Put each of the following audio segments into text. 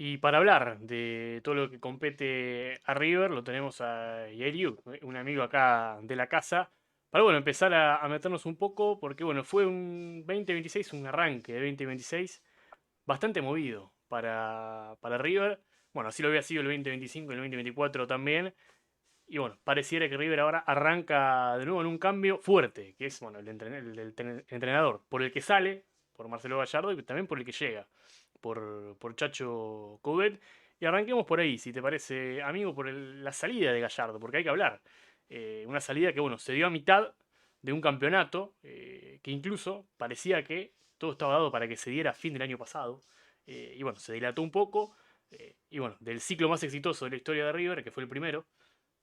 Y para hablar de todo lo que compete a River, lo tenemos a Yeriu, un amigo acá de la casa, para bueno, empezar a meternos un poco, porque bueno, fue un 2026, un arranque de 2026 bastante movido para River. Bueno, así lo había sido el 2025 y el 2024 también. Y bueno, pareciera que River ahora arranca de nuevo en un cambio fuerte, que es bueno, el entrenador, por el que sale, por Marcelo Gallardo, y también por el que llega, por Chacho Coudet. Y arranquemos por ahí, si te parece, amigo, por la salida de Gallardo, porque hay que hablar. Una salida que, bueno, se dio a mitad de un campeonato, que incluso parecía que todo estaba dado para que se diera a fin del año pasado. Y bueno, se dilató un poco. Y bueno, del ciclo más exitoso de la historia de River, que fue el primero,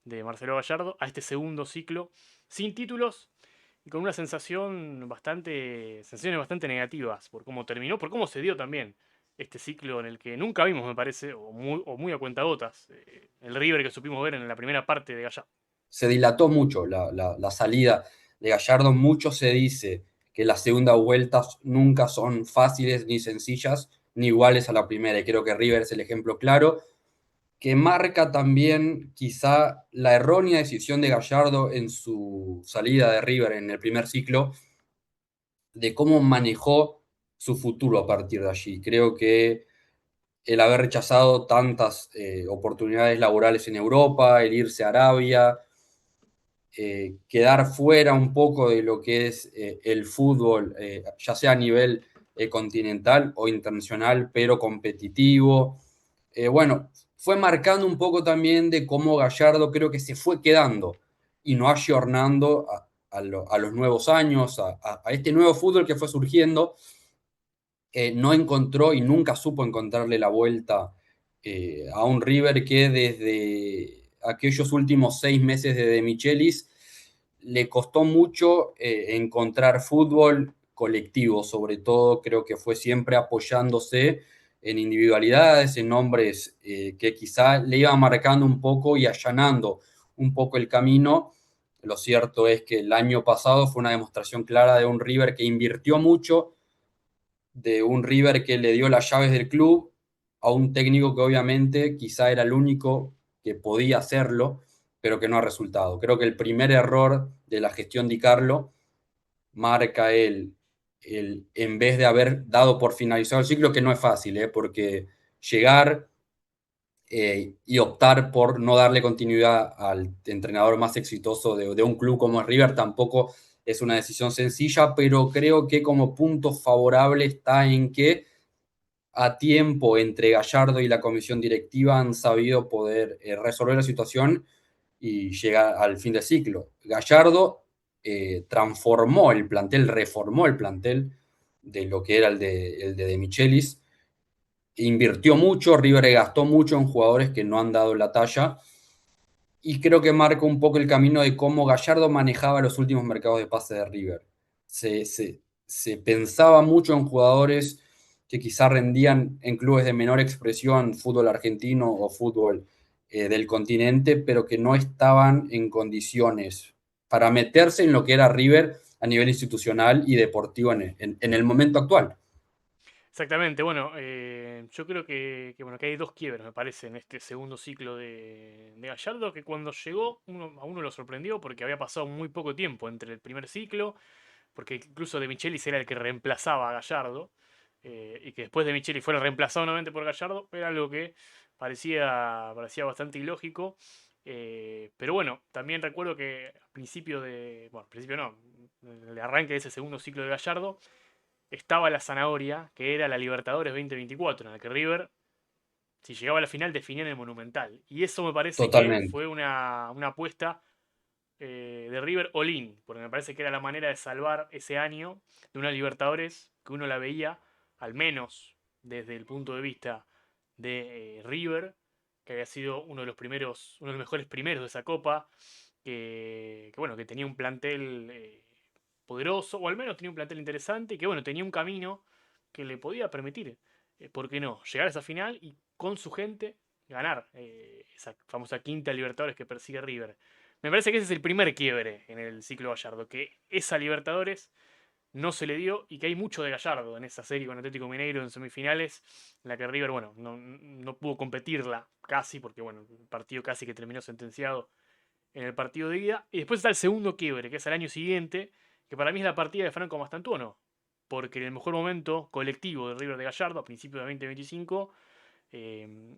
de Marcelo Gallardo a este segundo ciclo sin títulos y con una sensaciones bastante negativas por cómo terminó, por cómo se dio también este ciclo en el que nunca vimos, me parece, o muy a cuentagotas, el River que supimos ver en la primera parte de Gallardo. Se dilató mucho la salida de Gallardo. Mucho se dice que las segundas vueltas nunca son fáciles ni sencillas, ni iguales a la primera. Y creo que River es el ejemplo claro, que marca también quizá la errónea decisión de Gallardo en su salida de River en el primer ciclo, de cómo manejó su futuro a partir de allí. Creo que el haber rechazado tantas oportunidades laborales en Europa, el irse a Arabia, quedar fuera un poco de lo que es el fútbol, ya sea a nivel continental o internacional, pero competitivo. Bueno, fue marcando un poco también de cómo Gallardo creo que se fue quedando y no ayornando a los nuevos años, a este nuevo fútbol que fue surgiendo. No encontró y nunca supo encontrarle la vuelta a un River que desde aquellos últimos 6 meses de Michelis le costó mucho encontrar fútbol colectivo, sobre todo creo que fue siempre apoyándose en individualidades, en nombres que quizá le iban marcando un poco y allanando un poco el camino. Lo cierto es que el año pasado fue una demostración clara de un River que invirtió mucho, de un River que le dio las llaves del club a un técnico que obviamente quizá era el único que podía hacerlo, pero que no ha resultado. Creo que el primer error de la gestión de Carlo marca en vez de haber dado por finalizado el ciclo, que no es fácil, porque llegar y optar por no darle continuidad al entrenador más exitoso de un club como River tampoco es una decisión sencilla, pero creo que como punto favorable está en que a tiempo entre Gallardo y la comisión directiva han sabido poder resolver la situación y llegar al fin del ciclo. Gallardo transformó el plantel, reformó el plantel de lo que era el de Michelis, invirtió mucho, River gastó mucho en jugadores que no han dado la talla, y creo que marca un poco el camino de cómo Gallardo manejaba los últimos mercados de pase de River. Se pensaba mucho en jugadores que quizá rendían en clubes de menor expresión, fútbol argentino o fútbol del continente, pero que no estaban en condiciones para meterse en lo que era River a nivel institucional y deportivo en el momento actual. Exactamente, bueno, yo creo bueno, que hay dos quiebres, me parece, en este segundo ciclo de Gallardo, que cuando llegó a uno lo sorprendió porque había pasado muy poco tiempo entre el primer ciclo, porque incluso De Michelis era el que reemplazaba a Gallardo, y que después De Michelis fuera reemplazado nuevamente por Gallardo, era algo que parecía bastante ilógico. Pero bueno, también recuerdo que al principio bueno, al principio no, en el arranque de ese segundo ciclo de Gallardo, estaba la zanahoria, que era la Libertadores 2024, en la que River, si llegaba a la final, definía en el Monumental. Y eso me parece que Totalmente. fue una apuesta de River All-in, porque me parece que era la manera de salvar ese año de una Libertadores que uno la veía, al menos desde el punto de vista de River, que había sido uno de los primeros, uno de los mejores primeros de esa copa, bueno, que tenía un plantel poderoso, o al menos tenía un plantel interesante, y que bueno, tenía un camino que le podía permitir, ¿por qué no?, llegar a esa final y con su gente ganar esa famosa quinta Libertadores que persigue River. Me parece que ese es el primer quiebre en el ciclo Gallardo, que esa Libertadores no se le dio y que hay mucho de Gallardo en esa serie con Atlético Mineiro en semifinales, en la que River, bueno, no pudo competirla casi, porque bueno, el partido casi que terminó sentenciado en el partido de ida. Y después está el segundo quiebre, que es el año siguiente, que para mí es la partida de Franco Mastantuono, porque en el mejor momento colectivo de River de Gallardo, a principios de 2025,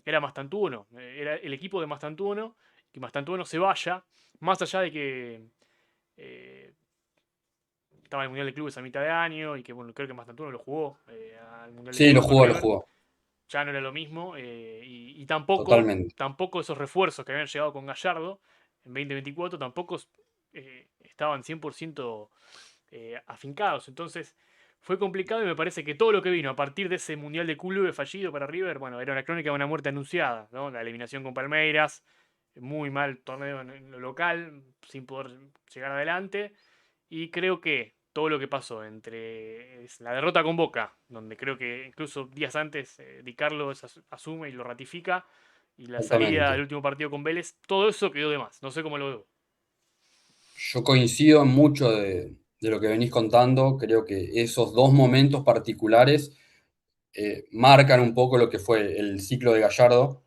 era Mastantuono, era el equipo de Mastantuono, que Mastantuono se vaya, más allá de que eh, estaba en el Mundial de Clubes a mitad de año y que bueno, creo que Mastantuono lo jugó al Mundial de Sí, Clubes con lo River, jugó, ya no era lo mismo y tampoco, totalmente. tampoco esos refuerzos que habían llegado con Gallardo en 2024 tampoco estaban 100% afincados. Entonces fue complicado y me parece que todo lo que vino a partir de ese Mundial de Clubes fallido para River, bueno, era una crónica de una muerte anunciada, ¿no? La eliminación con Palmeiras, muy mal torneo en lo local, sin poder llegar adelante. Y creo que todo lo que pasó entre la derrota con Boca, donde creo que incluso días antes Di Carlo asume y lo ratifica, y la salida del Exactamente. último partido con Vélez, todo eso quedó de más. No sé cómo lo veo. Yo coincido en mucho de lo que venís contando. Creo que esos dos momentos particulares marcan un poco lo que fue el ciclo de Gallardo.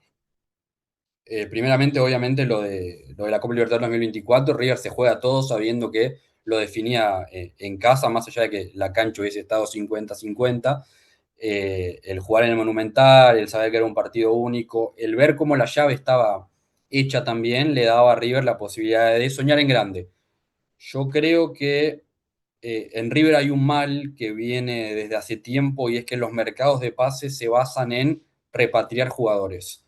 Primeramente, obviamente, lo de la Copa Libertadores 2024. River se juega todo sabiendo que lo definía en casa, más allá de que la cancha hubiese estado 50-50. El jugar en el Monumental, el saber que era un partido único, el ver cómo la llave estaba hecha también, le daba a River la posibilidad de soñar en grande. Yo creo que en River hay un mal que viene desde hace tiempo y es que los mercados de pases se basan en repatriar jugadores.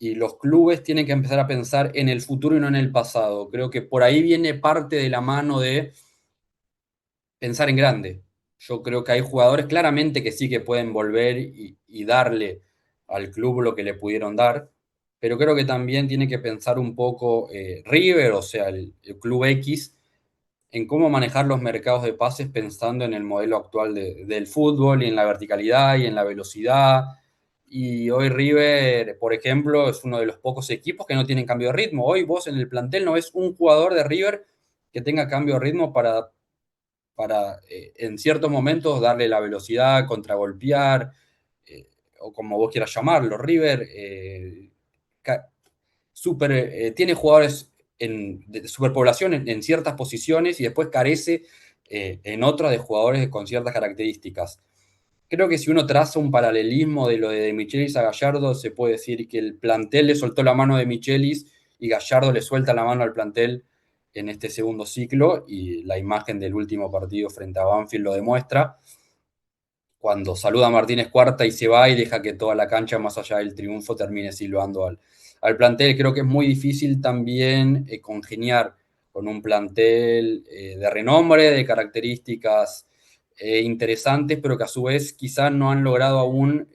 Y los clubes tienen que empezar a pensar en el futuro y no en el pasado. Creo que por ahí viene parte de la mano de pensar en grande. Yo creo que hay jugadores claramente que sí que pueden volver y darle al club lo que le pudieron dar, pero creo que también tiene que pensar un poco River, o sea, el club X, en cómo manejar los mercados de pases pensando en el modelo actual del fútbol y en la verticalidad y en la velocidad. Y hoy River, por ejemplo, es uno de los pocos equipos que no tienen cambio de ritmo. Hoy vos en el plantel no ves un jugador de River que tenga cambio de ritmo para en ciertos momentos darle la velocidad, contragolpear, eh, o como vos quieras llamarlo. River tiene jugadores de superpoblación en ciertas posiciones y después carece en otras de jugadores con ciertas características. Creo que si uno traza un paralelismo de lo de Michelis a Gallardo, se puede decir que el plantel le soltó la mano de Michelis y Gallardo le suelta la mano al plantel en este segundo ciclo y la imagen del último partido frente a Banfield lo demuestra cuando saluda a Martínez Cuarta y se va y deja que toda la cancha, más allá del triunfo, termine silbando al plantel. Creo que es muy difícil también congeniar con un plantel de renombre, de características interesantes, pero que a su vez quizás no han logrado aún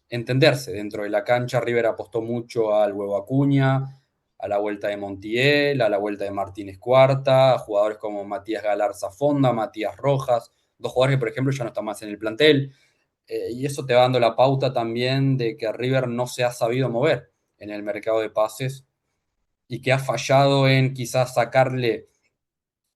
entenderse. Dentro de la cancha, River apostó mucho al huevo Acuña, a la vuelta de Montiel, a la vuelta de Martínez Cuarta, a jugadores como Matías Galarza Fonda, Matías Rojas, dos jugadores que, por ejemplo, ya no están más en el plantel. Y eso te va dando la pauta también de que River no se ha sabido mover en el mercado de pases y que ha fallado en quizás sacarle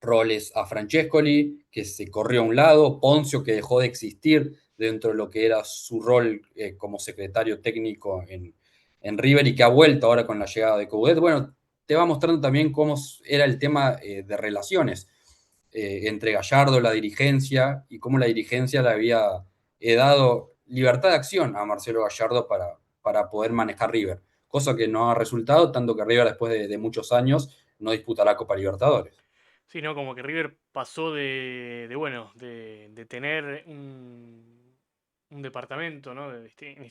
roles a Francescoli, que se corrió a un lado, Poncio, que dejó de existir dentro de lo que era su rol como secretario técnico en River y que ha vuelto ahora con la llegada de Coudet. Bueno, te va mostrando también cómo era el tema de relaciones entre Gallardo, la dirigencia, y cómo la dirigencia le había dado libertad de acción a Marcelo Gallardo para poder manejar River, cosa que no ha resultado, tanto que River después de muchos años no disputa la Copa Libertadores. Sí, ¿no? Como que River pasó bueno, de tener un departamento, ¿no? En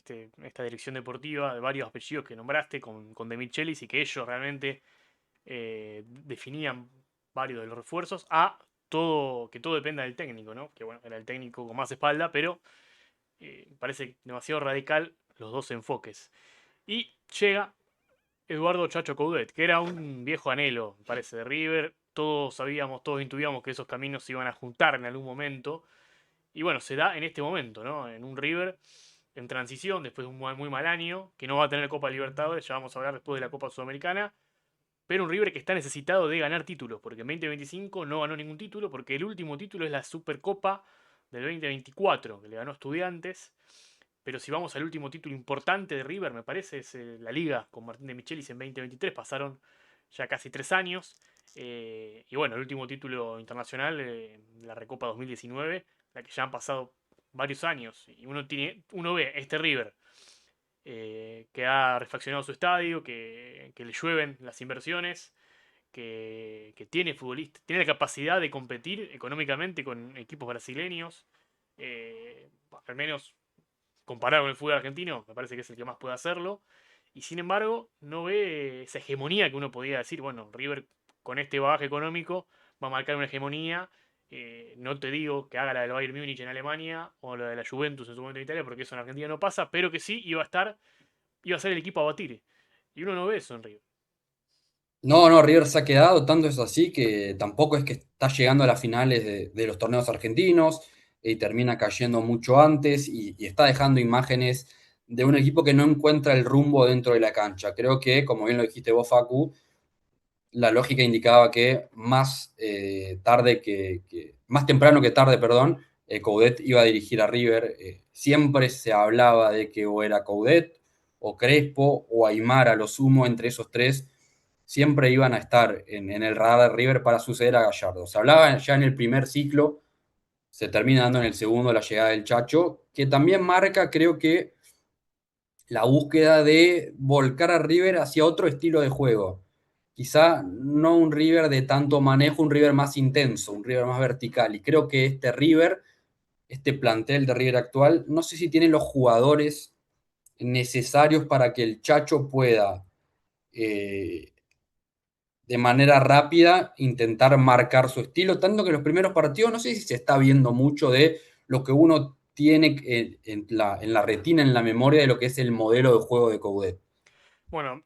esta dirección deportiva de varios apellidos que nombraste con De Michelis y que ellos realmente definían varios de los refuerzos, a que todo dependa del técnico, ¿no? Que bueno, era el técnico con más espalda, pero parece demasiado radical los dos enfoques. Y llega Eduardo Chacho Coudet, que era un viejo anhelo, me parece, de River. Todos sabíamos, todos intuíamos que esos caminos se iban a juntar en algún momento. Y bueno, se da en este momento, ¿no? En un River en transición, después de un muy mal año, que no va a tener Copa Libertadores, ya vamos a hablar después de la Copa Sudamericana, pero un River que está necesitado de ganar títulos, porque en 2025 no ganó ningún título, porque el último título es la Supercopa del 2024, que le ganó a Estudiantes. Pero si vamos al último título importante de River, me parece, es la Liga con Martín de Michelis en 2023. Pasaron ya casi 3 años. Y bueno, el último título internacional, la Recopa 2019, la que ya han pasado varios años. Y uno ve este River que ha refaccionado su estadio, que le llueven las inversiones, que tiene futbolistas, tiene la capacidad de competir económicamente con equipos brasileños. Al menos comparado con el fútbol argentino, me parece que es el que más puede hacerlo. Y sin embargo, no ve esa hegemonía que uno podía decir, bueno, River con este bagaje económico va a marcar una hegemonía. No te digo que haga la del Bayern Múnich en Alemania o la de la Juventus en su momento en Italia, porque eso en Argentina no pasa, pero que sí iba a ser el equipo a batir. Y uno no ve eso en River. No, no, River se ha quedado, tanto es así que tampoco es que está llegando a las finales de los torneos argentinos y termina cayendo mucho antes y está dejando imágenes de un equipo que no encuentra el rumbo dentro de la cancha. Creo que, como bien lo dijiste vos, Facu, la lógica indicaba que más tarde más temprano que tarde, perdón, Coudet iba a dirigir a River. Siempre se hablaba de que o era Coudet, o Crespo, o Aimar a lo sumo, entre esos tres, siempre iban a estar en el radar de River para suceder a Gallardo. Se hablaba ya en el primer ciclo, se termina dando en el segundo la llegada del Chacho, que también marca, creo que, la búsqueda de volcar a River hacia otro estilo de juego. Quizá no un River de tanto manejo, un River más intenso, un River más vertical. Y creo que este River, este plantel de River actual, no sé si tiene los jugadores necesarios para que el Chacho pueda, de manera rápida, intentar marcar su estilo. Tanto que los primeros partidos, no sé si se está viendo mucho de lo que uno tiene en la retina, en la memoria de lo que es el modelo de juego de Coudet. Bueno,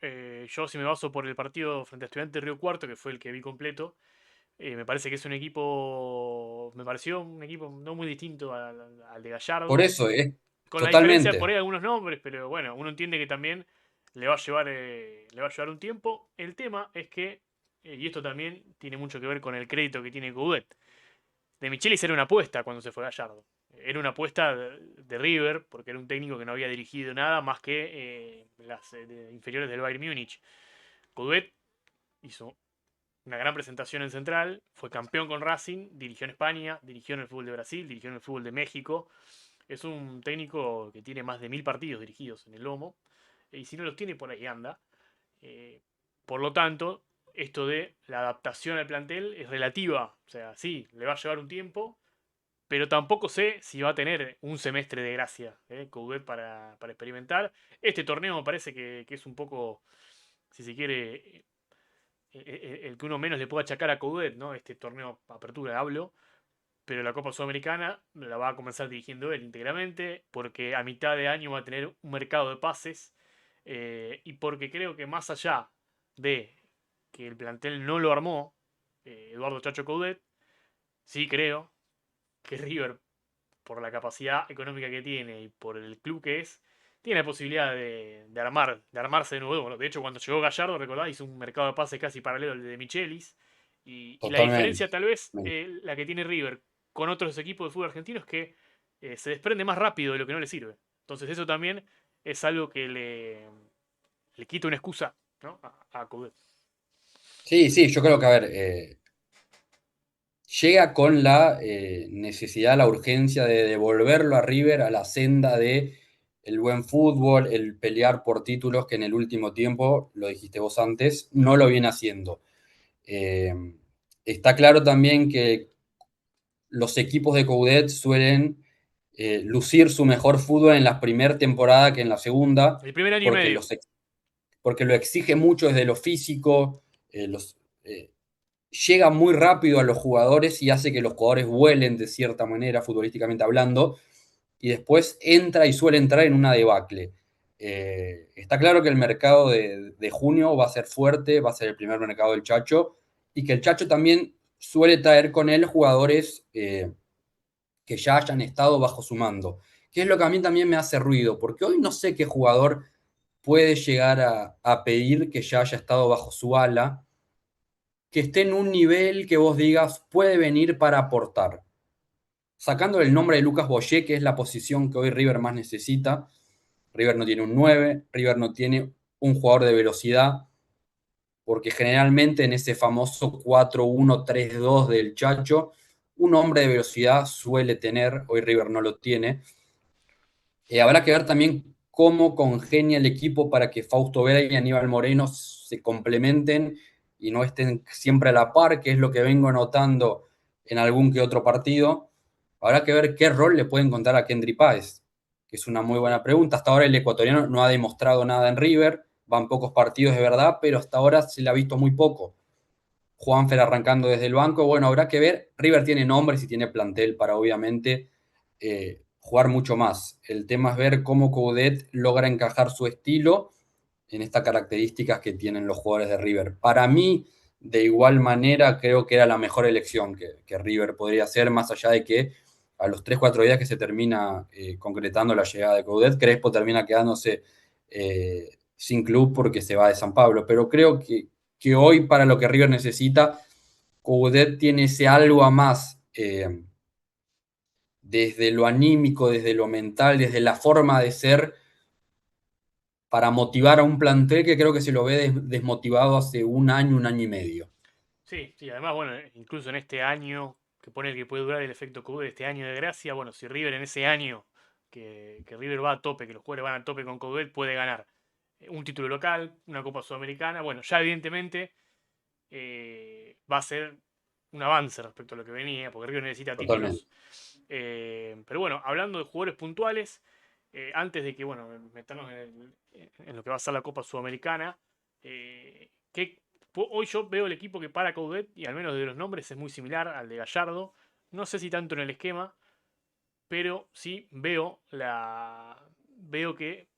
yo si me baso por el partido frente a Estudiantes de Río Cuarto, que fue el que vi completo, me parece que es un equipo, me pareció un equipo no muy distinto al de Por Gallardo, eso, con la diferencia por totalmente. ahí de algunos nombres, pero bueno, uno entiende que también le va a llevar un tiempo. El tema es que, y esto también tiene mucho que ver con el crédito que tiene Coudet, de Michelis era una apuesta cuando se fue Gallardo. Era una apuesta de River, porque era un técnico que no había dirigido nada más que las inferiores del Bayern Múnich. Coudet hizo una gran presentación en Central, fue campeón con Racing, dirigió en España, dirigió en el fútbol de Brasil, dirigió en el fútbol de México. Es un técnico que tiene más de 1000 partidos dirigidos en el lomo, y si no los tiene, por ahí anda. Eh, por lo tanto, esto de la adaptación al plantel es relativa. O sea, sí, le va a llevar un tiempo, pero tampoco sé si va a tener un semestre de gracia, Coudet para experimentar. Este torneo me parece que es un poco, si se quiere, el que uno menos le puede achacar a Coudet, ¿no? Este torneo apertura hablo, pero la Copa Sudamericana la va a comenzar dirigiendo él íntegramente, porque a mitad de año va a tener un mercado de pases, y porque creo que más allá de que el plantel no lo armó Eduardo Chacho Coudet, sí creo que River, por la capacidad económica que tiene y por el club que es, tiene la posibilidad de armarse de nuevo. Bueno, de hecho, cuando llegó Gallardo, recordás, hizo un mercado de pases casi paralelo al de Michelis. Y la diferencia, Totalmente. tal vez, la que tiene River con otros equipos de fútbol argentino es que se desprende más rápido de lo que no le sirve. Entonces, eso también es algo que le quita una excusa, ¿no? a Coudet. Sí, sí, yo creo que, a ver, llega con la necesidad, la urgencia de devolverlo a River a la senda de el buen fútbol, el pelear por títulos que en el último tiempo, lo dijiste vos antes, no lo viene haciendo. Eh, Está claro también que los equipos de Coudet suelen lucir su mejor fútbol en la primera temporada que en la segunda, El primer año y porque, medio. porque lo exige mucho desde lo físico, llega muy rápido a los jugadores y hace que los jugadores vuelen de cierta manera, futbolísticamente hablando, y después entra y suele entrar en una debacle. Está claro que el mercado de junio va a ser fuerte, va a ser el primer mercado del Chacho, y que el Chacho también suele traer con él jugadores que ya hayan estado bajo su mando, que es lo que a mí también me hace ruido, porque hoy no sé qué jugador puede llegar a pedir que ya haya estado bajo su ala. que esté en un nivel que vos digas puede venir para aportar. Sacando el nombre de Lucas Boyé, que es la posición que hoy River más necesita. River no tiene un 9, River no tiene un jugador de velocidad, porque generalmente en ese famoso 4-1-3-2 del Chacho, un hombre de velocidad suele tener, hoy River no lo tiene. Habrá que ver también cómo congenia el equipo para que Fausto Vera y Aníbal Moreno se complementen y no estén siempre a la par, que es lo que vengo notando en algún que otro partido. Habrá que ver qué rol le pueden contar a Kendry Páez, que es una muy buena pregunta. Hasta ahora el ecuatoriano no ha demostrado nada en River, van pocos partidos de verdad, pero hasta ahora se le ha visto muy poco. Juanfer arrancando desde el banco, bueno, habrá que ver. River tiene nombres y tiene plantel para obviamente jugar mucho más. El tema es ver cómo Coudet logra encajar su estilo en estas características que tienen los jugadores de River. Para mí, de igual manera, creo que era la mejor elección que River podría hacer, más allá de que a los 3-4 días que se termina concretando la llegada de Coudet, Crespo termina quedándose sin club porque se va de San Pablo. Pero creo que hoy, para lo que River necesita, Coudet tiene ese algo a más. Desde lo anímico, desde lo mental, desde la forma de ser, para motivar a un plantel que creo que se lo ve desmotivado hace un año y medio. Sí, sí, además, bueno, incluso en este año, que pone que puede durar el efecto Coudet, este año de gracia, bueno, si River en ese año que River va a tope, que los jugadores van a tope con Coudet, puede ganar un título local, una Copa Sudamericana, bueno, ya evidentemente va a ser un avance respecto a lo que venía, porque River necesita Totalmente. títulos. Pero bueno, hablando de jugadores puntuales, antes de que, bueno, meternos en lo que va a ser la Copa Sudamericana, hoy yo veo el equipo que para Coudet, y al menos de los nombres es muy similar al de Gallardo. No sé si tanto en el esquema, pero sí veo que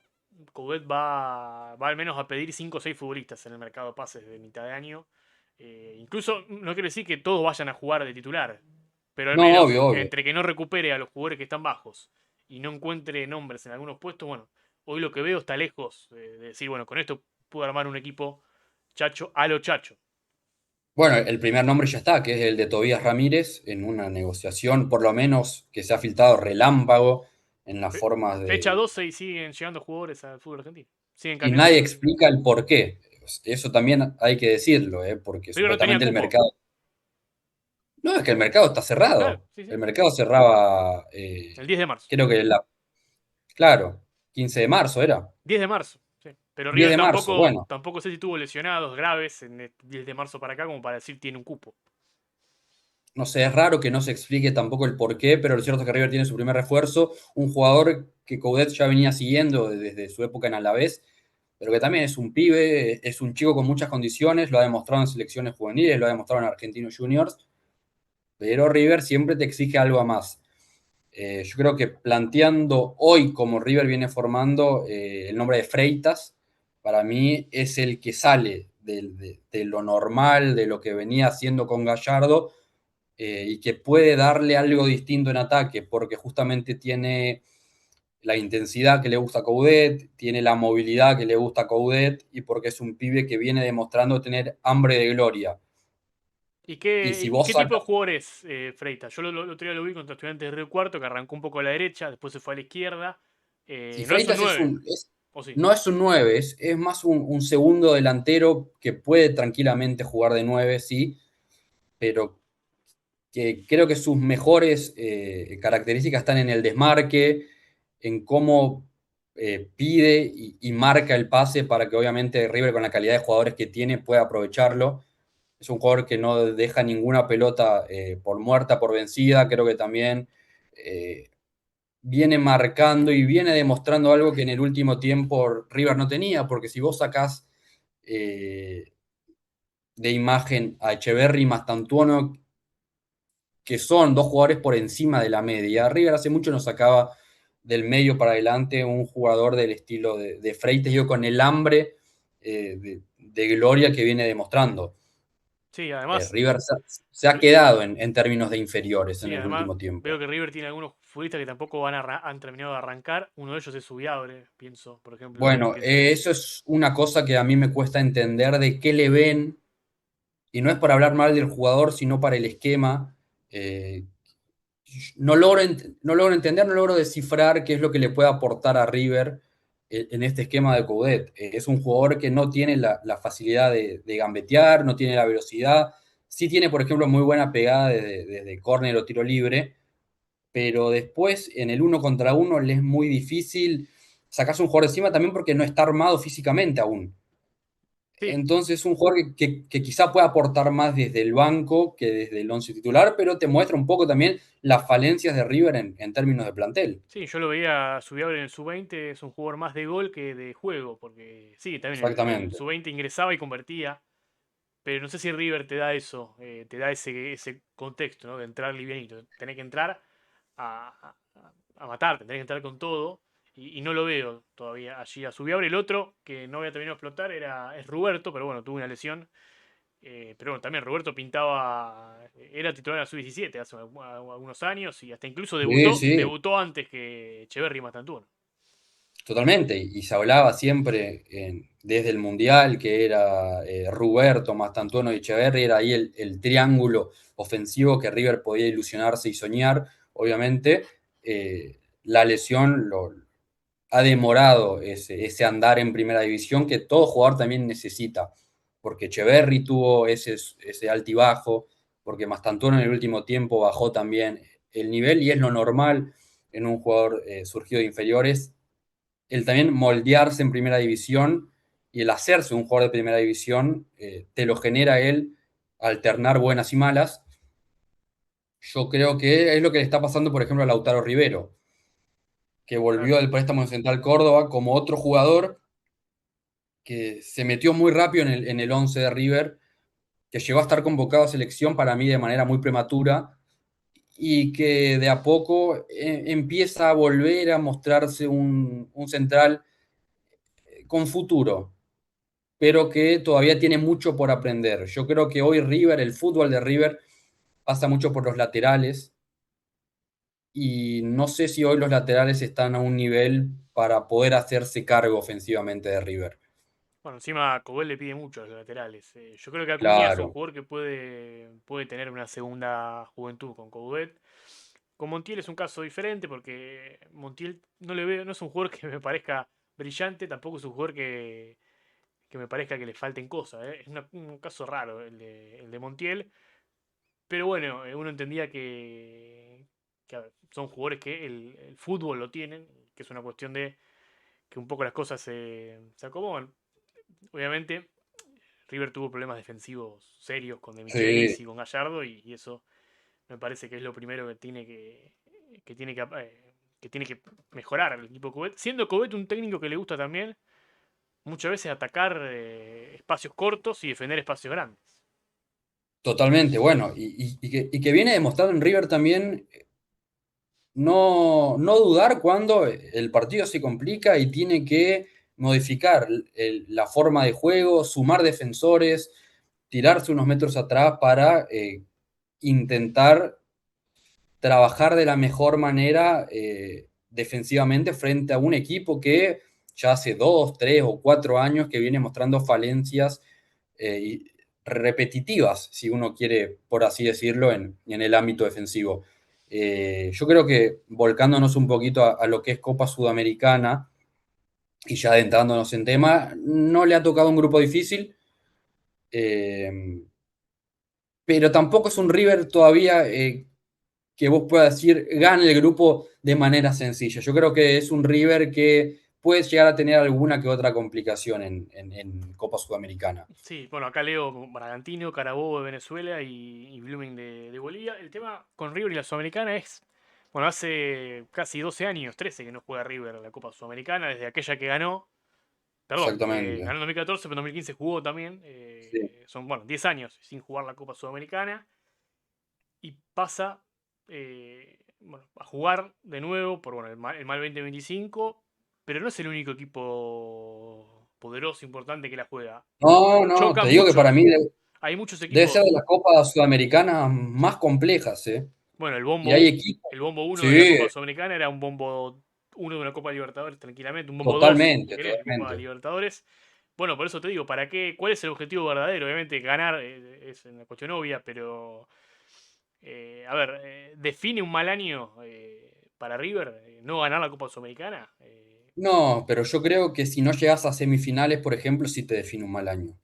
Coudet va al menos a pedir 5 o 6 futbolistas en el mercado de pases de mitad de año. Incluso no quiere decir que todos vayan a jugar de titular, pero al No, menos obvio, obvio. entre que no recupere a los jugadores que están bajos y no encuentre nombres en algunos puestos, bueno, hoy lo que veo está lejos de decir, bueno, con esto puedo armar un equipo chacho a lo chacho. Bueno, el primer nombre ya está, que es el de Tobías Ramírez, en una negociación, por lo menos que se ha filtrado relámpago en las formas Fecha de... 12 y siguen llegando jugadores al fútbol argentino. Siguen Y cambiando nadie de... explica el por qué. Eso también hay que decirlo, porque River no tenía supuestamente el cupo. mercado... No, es que el mercado está Claro, cerrado. sí, sí. El mercado cerraba, El 10 de marzo. creo que claro, 15 de marzo era. 10 de marzo, sí. Pero 10 River de marzo, bueno. tampoco sé si tuvo lesionados graves en el 10 de marzo para acá como para decir tiene un cupo. No sé, es raro que no se explique tampoco el por qué, pero lo cierto es que River tiene su primer refuerzo, un jugador que Coudet ya venía siguiendo desde su época en Alavés, pero que también es un pibe, es un chico con muchas condiciones, lo ha demostrado en selecciones juveniles, lo ha demostrado en Argentinos Juniors, pero River siempre te exige algo a más. Yo creo que planteando hoy como River viene formando el nombre de Freitas, para mí es el que sale de lo normal, de lo que venía haciendo con Gallardo, y que puede darle algo distinto en ataque, porque justamente tiene la intensidad que le gusta a Coudet, tiene la movilidad que le gusta a Coudet, y porque es un pibe que viene demostrando tener hambre de gloria. Y si Y vos qué tipo de sacas... jugador es Freitas? Yo lo otro día lo vi contra Estudiantes de Río Cuarto, que arrancó un poco a la derecha, después se fue a la izquierda. Y No es un Freitas 9, ¿o sí? no es un 9, es más un segundo delantero que puede tranquilamente jugar de 9, sí, pero que creo que sus mejores características están en el desmarque, en cómo pide y marca el pase para que obviamente River con la calidad de jugadores que tiene pueda aprovecharlo. Es un jugador que no deja ninguna pelota por muerta, por vencida. Creo que también viene marcando y viene demostrando algo que en el último tiempo River no tenía, porque si vos sacás eh, de imagen a Echeverry y Mastantuono, que son dos jugadores por encima de la media. River hace mucho nos sacaba del medio para adelante un jugador del estilo de Freites, yo con el hambre de gloria que viene demostrando. Sí, además, River se ha quedado en términos de inferiores en sí, el además último veo tiempo. que River tiene algunos futbolistas que tampoco han terminado de arrancar. Uno de ellos es Subiabre, pienso, por ejemplo, Bueno, pienso en ese. eso es una cosa que a mí me cuesta entender de qué le ven y no es para hablar mal del jugador, sino para el esquema. Eh, no logro entender, no logro descifrar qué es lo que le puede aportar a River en este esquema de Coudet. Es un jugador que no tiene la facilidad de gambetear, no tiene la velocidad. Sí tiene, por ejemplo, muy buena pegada desde córner o tiro libre, pero después en el uno contra uno le es muy difícil sacarse un jugador encima también porque no está armado físicamente aún. Sí, Entonces, es un jugador que quizá pueda aportar más desde el banco que desde el once titular, pero te muestra un poco también las falencias de River en términos de plantel. sí, yo lo veía a Subiabre en el sub-20, es un jugador más de gol que de juego, porque sí, también el Exactamente. sub-20 ingresaba y convertía, pero no sé si River te da eso, te da ese contexto, ¿no? De entrar livianito. Tenés que entrar a, a matarte, tenés que entrar con todo. Y no lo veo todavía allí a Subiabre. El otro que no había terminado de explotar es Roberto, pero bueno, tuvo una lesión. Pero bueno, también Roberto pintaba, era titular en la sub-17 hace algunos años y hasta incluso Sí, debutó, sí, debutó antes que Echeverri y Mastantuono. totalmente. Y se hablaba siempre desde el Mundial que era Roberto, Mastantuono y Echeverri, era ahí el triángulo ofensivo que River podía ilusionarse y soñar. Obviamente, la lesión ha demorado ese andar en primera división que todo jugador también necesita, porque Echeverri tuvo ese altibajo, porque Mastantuono en el último tiempo bajó también el nivel y es lo normal en un jugador surgido de inferiores, el también moldearse en primera división y el hacerse un jugador de primera división te lo genera él alternar buenas y malas. Yo creo que es lo que le está pasando, por ejemplo, a Lautaro Rivero, que Claro. volvió del préstamo en Central Córdoba como otro jugador que se metió muy rápido en el 11 de River, que llegó a estar convocado a selección para mí de manera muy prematura y que de a poco empieza a volver a mostrarse un central con futuro, pero que todavía tiene mucho por aprender. Yo creo que hoy River, el fútbol de River, pasa mucho por los laterales y no sé si hoy los laterales están a un nivel para poder hacerse cargo ofensivamente de River. Bueno, encima Cobel le pide mucho a los laterales. Yo creo que Acuña es un Claro, jugador que puede tener una segunda juventud con Coudet. Con Montiel es un caso diferente porque Montiel no le veo, no es un jugador que me parezca brillante, tampoco es un jugador que me parezca que le falten cosas. Es un caso raro el de Montiel. Pero bueno, uno entendía que a ver, son jugadores que el fútbol lo tienen, que es una cuestión de que un poco las cosas se acomodan. Obviamente, River tuvo problemas defensivos serios con De sí, Michelis y con Gallardo y eso me parece que es lo primero que tiene que tiene que mejorar el equipo Coudet. Siendo Coudet un técnico que le gusta también muchas veces atacar espacios cortos y defender espacios grandes. totalmente. Bueno, y que viene demostrado en River también no dudar cuando el partido se complica y tiene que modificar la forma de juego, sumar defensores, tirarse unos metros atrás para intentar trabajar de la mejor manera defensivamente frente a un equipo que ya hace 2, 3 o 4 años que viene mostrando falencias repetitivas, si uno quiere, por así decirlo, en el ámbito defensivo. Yo creo que volcándonos un poquito a lo que es Copa Sudamericana y ya adentrándonos en tema, no le ha tocado un grupo difícil, eh, pero tampoco es un River todavía que vos puedas decir gane el grupo de manera sencilla. Yo creo que es un River que puede llegar a tener alguna que otra complicación en Copa Sudamericana. Sí, bueno, acá leo Bragantino, Carabobo de Venezuela y Blooming de Bolivia. El tema con River y la Sudamericana es, bueno, hace casi 12 años, 13 que no juega River la Copa Sudamericana, desde aquella que ganó, perdón, Exactamente. ganó en 2014, pero en 2015 jugó también. Sí. Son, bueno, 10 años sin jugar la Copa Sudamericana y pasa bueno, a jugar de nuevo por bueno, el mal 2025, pero no es el único equipo poderoso, importante que la juega. No, no, te Chocan digo que para muchos. mí Hay muchos debe ser de equipos. las Copas Sudamericanas más complejas, ¿eh? Bueno, Y hay equipos. El bombo uno de la Sí, Copa Sudamericana era un bombo uno de una Copa Libertadores tranquilamente. Un bombo 2 si totalmente, querés, de Copa totalmente. Libertadores. Bueno, por eso te digo, ¿para qué? ¿Cuál es el objetivo verdadero? Obviamente ganar es una cuestión obvia, pero a ver, ¿define un mal año para River no ganar la Copa Sudamericana? No, pero yo creo que si no llegas a semifinales, por ejemplo, sí te define un mal año.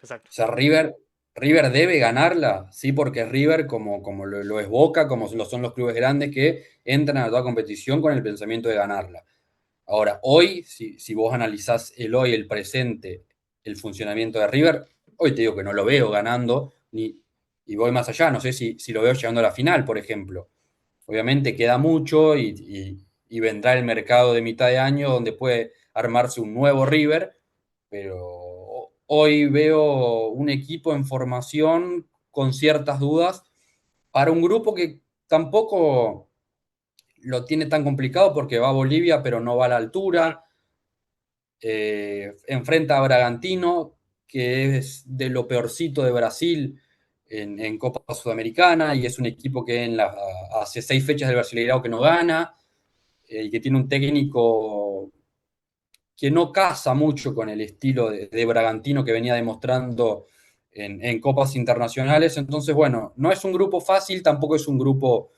Exacto. O sea, River debe ganarla, sí, porque es River como lo es Boca, como lo son los clubes grandes que entran a toda competición con el pensamiento de ganarla. Ahora, hoy, si vos analizás el hoy, el presente, el funcionamiento de River, hoy te digo que no lo veo ganando, y voy más allá, no sé si lo veo llegando a la final, por ejemplo. Obviamente queda mucho y vendrá el mercado de mitad de año donde puede armarse un nuevo River, pero hoy veo un equipo en formación con ciertas dudas para un grupo que tampoco lo tiene tan complicado porque va a Bolivia, pero no va a la Claro. altura. Enfrenta a Bragantino, que es de lo peorcito de Brasil en Copa Sudamericana, y es un equipo que hace 6 fechas del Brasileirao que no gana, y que tiene un técnico que no casa mucho con el estilo de Bragantino que venía demostrando en copas internacionales. Entonces, bueno, no es un grupo fácil, tampoco es un grupo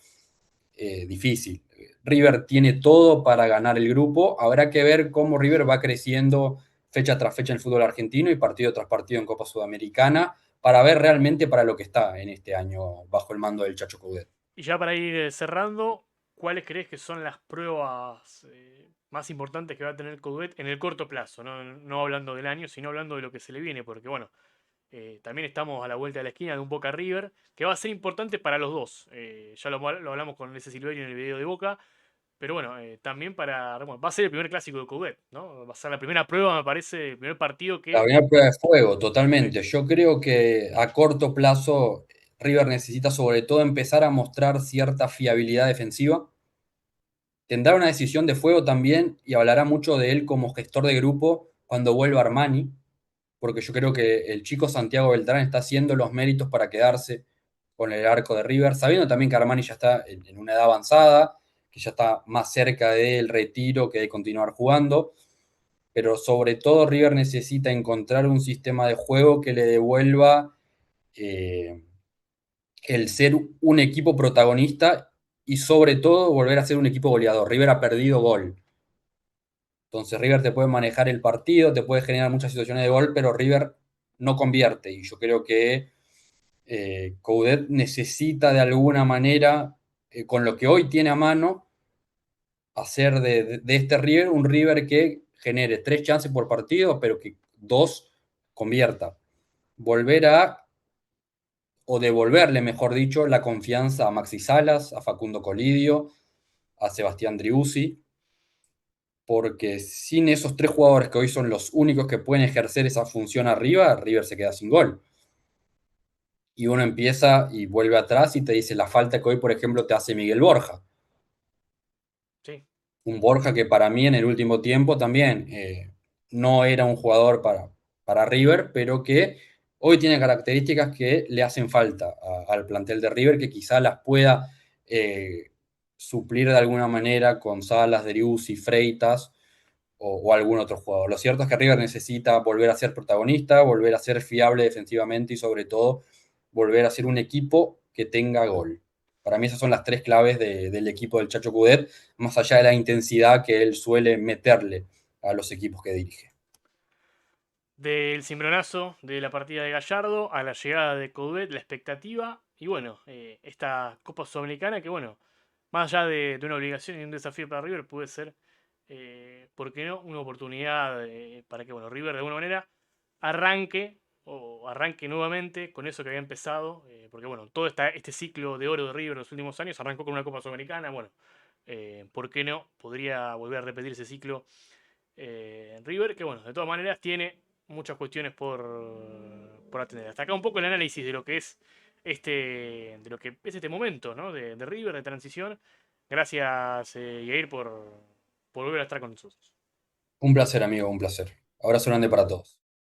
difícil. River tiene todo para ganar el grupo. Habrá que ver cómo River va creciendo fecha tras fecha en el fútbol argentino y partido tras partido en Copa Sudamericana para ver realmente para lo que está en este año bajo el mando del Chacho Coudet. Y ya para ir cerrando, ¿cuáles crees que son las pruebas más importantes que va a tener Coudet en el corto plazo? No, no hablando del año, sino hablando de lo que se le viene, porque bueno, también estamos a la vuelta de la esquina de un Boca River, que va a ser importante para los dos. Ya lo hablamos con ese Silverio en el video de Boca, pero bueno, también bueno, va a ser el primer clásico de Coudet, ¿no? Va a ser la primera prueba, me parece, el primer partido La que... primera prueba de fuego, Sí, totalmente. Yo creo que a corto plazo River necesita sobre todo empezar a mostrar cierta fiabilidad defensiva. Tendrá una decisión de fuego también y hablará mucho de él como gestor de grupo cuando vuelva Armani, porque yo creo que el chico Santiago Beltrán está haciendo los méritos para quedarse con el arco de River, sabiendo también que Armani ya está en una edad avanzada, que ya está más cerca del retiro que de continuar jugando, pero sobre todo River necesita encontrar un sistema de juego que le devuelva eh, el ser un equipo protagonista y sobre todo volver a ser un equipo goleador. River ha perdido gol. Entonces River te puede manejar el partido, te puede generar muchas situaciones de gol, pero River no convierte. Y yo creo que Coudet necesita de alguna manera, con lo que hoy tiene a mano, hacer de este River un River que genere 3 chances por partido, pero que 2 convierta. Volver a, o devolverle, mejor dicho, la confianza a Maxi Salas, a Facundo Colidio, a Sebastián Driussi, porque sin esos 3 jugadores que hoy son los únicos que pueden ejercer esa función arriba, River se queda sin gol. Y uno empieza y vuelve atrás y te dice la falta que hoy, por ejemplo, te hace Miguel Borja. sí. Un Borja que para mí en el último tiempo también no era un jugador para River, pero que hoy tiene características que le hacen falta al plantel de River, que quizá las pueda suplir de alguna manera con Salas, Driussi, Freitas o algún otro jugador. Lo cierto es que River necesita volver a ser protagonista, volver a ser fiable defensivamente y sobre todo volver a ser un equipo que tenga gol. Para mí esas son las 3 claves del equipo del Chacho Coudet, más allá de la intensidad que él suele meterle a los equipos que dirige. Del cimbronazo de la partida de Gallardo a la llegada de Coudet, la expectativa y bueno, esta Copa Sudamericana que bueno, más allá de una obligación y un desafío para River, puede ser, ¿por qué no?, una oportunidad para que bueno, River de alguna manera arranque o arranque nuevamente con eso que había empezado, porque bueno, todo este ciclo de oro de River en los últimos años arrancó con una Copa Sudamericana, bueno, ¿por qué no? Podría volver a repetir ese ciclo River, que bueno, de todas maneras tiene muchas cuestiones por atender. Hasta acá un poco el análisis de lo que es de lo que es este momento, ¿no? De River, de transición. Gracias, Yair, por volver a estar con nosotros. Un placer, amigo, un placer. Abrazo grande para todos.